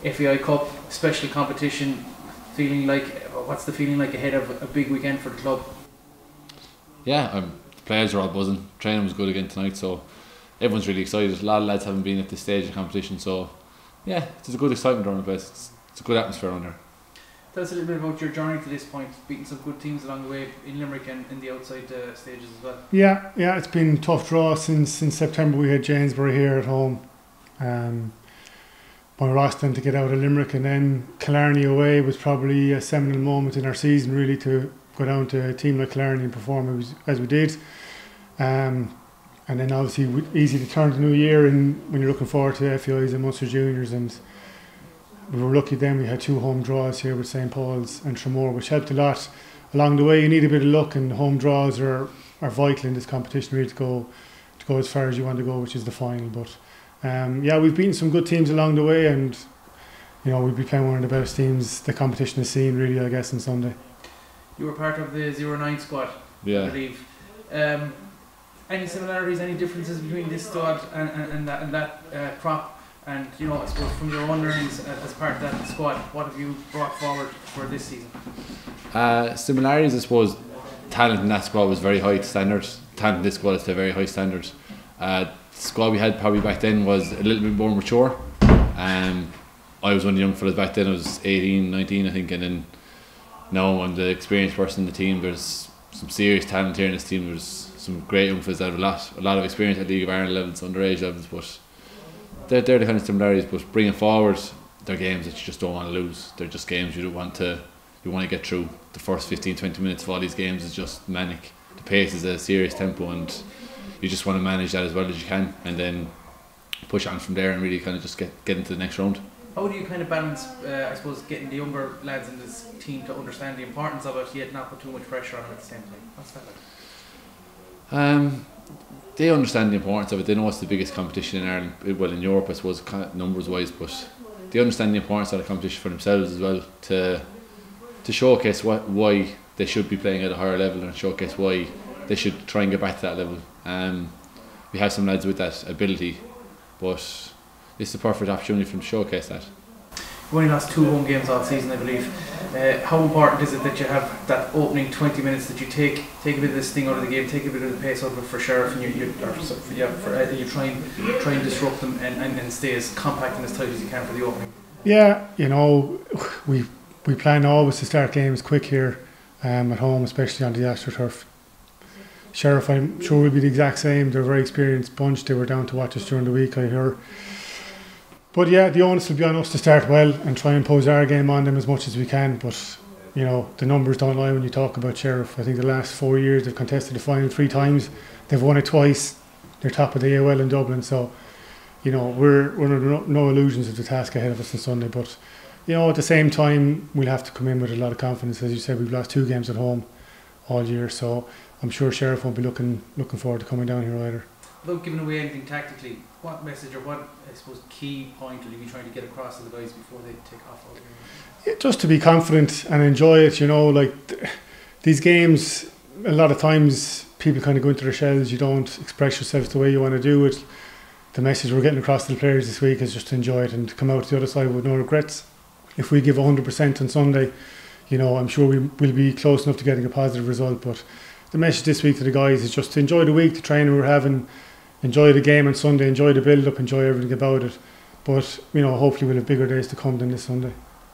FAI Cup, special competition. What's the feeling like ahead of a big weekend for the club? Yeah, the players are all buzzing. Training was good again tonight, so everyone's really excited. A lot of lads haven't been at this stage of competition, so yeah, there's a good excitement around the place. It's a good atmosphere around there. Tell us a little bit about your journey to this point, beating some good teams along the way in Limerick and in the outside stages as well. Yeah, it's been a tough draw since September. We had Janesbury here at home. By Rosslyn to get out of Limerick, and then Killarney away was probably a seminal moment in our season, really, to go down to a team like Killarney and perform as we did. And then obviously easy to turn to New Year and when you're looking forward to FAIs and Munster Juniors, and we were lucky then we had 2 home draws here with St. Paul's and Tramore, which helped a lot along the way. You need a bit of luck, and home draws are vital in this competition, really, to go as far as you want to go, which is the final. But we've beaten some good teams along the way, and we'll be playing one of the best teams the competition has seen, really, I guess, on Sunday. You were part of the 09 squad, I believe. Any similarities, any differences between this squad and that crop? And I suppose from your own learnings as part of that squad, what have you brought forward for this season? Similarities, I suppose. Talent in that squad was very high standards. Talent in this squad is to very high standards. The squad we had probably back then was a little bit more mature. I was one of the young fellas back then. I was 18, 19 I think, and then now I'm the experienced person in the team. There's some serious talent here in this team. There's some great young fellas that have a lot of experience at League of Ireland levels, underage levels, but they're the kind of similarities. But bringing forward, they're games that you just don't want to lose. They're just games you want to get through. The first 15-20 minutes of all these games is just manic. The pace is a serious tempo, and you just want to manage that as well as you can, and then push on from there and really kind of just get into the next round. How do you kind of balance, I suppose, getting the younger lads in this team to understand the importance of it, yet not put too much pressure on them at the same time? What's that like? They understand the importance of it. They know it's the biggest competition in Ireland, well, in Europe, I suppose, kind of numbers wise, but they understand the importance of the competition for themselves as well, to showcase why they should be playing at a higher level, and showcase why they should try and get back to that level. We have some lads with that ability, but it's the perfect opportunity for them to showcase that. You only lost 2 home games all season, I believe. How important is it that you have that opening 20 minutes, that you take a bit of this thing out of the game, take a bit of the pace out of it for Sheriff, and you try and disrupt them and stay as compact and as tight as you can for the opening? Yeah, we plan always to start games quick here at home, especially on the AstroTurf. Sheriff, I'm sure, will be the exact same. They're a very experienced bunch. They were down to watch us during the week, I hear. But yeah, the onus will be on us to start well and try and pose our game on them as much as we can. But the numbers don't lie when you talk about Sheriff. I think the last 4 years they've contested the final 3 times. They've won it twice. They're top of the AOL in Dublin. So we're under no illusions of the task ahead of us on Sunday. But at the same time, we'll have to come in with a lot of confidence. As you said, we've lost 2 games at home all year, so I'm sure Sheriff won't be looking forward to coming down here either. Without giving away anything tactically, what message or what, I suppose, key point will you be trying to get across to the guys before they take off? Just to be confident and enjoy it. These games, a lot of times people kind of go into their shells. You don't express yourself the way you want to do it. The message we're getting across to the players this week is just to enjoy it and come out the other side with no regrets. If we give 100% on Sunday, I'm sure we will be close enough to getting a positive result. But the message this week to the guys is just to enjoy the week, the training we're having, enjoy the game on Sunday, enjoy the build-up, enjoy everything about it. But hopefully we'll have bigger days to come than this Sunday.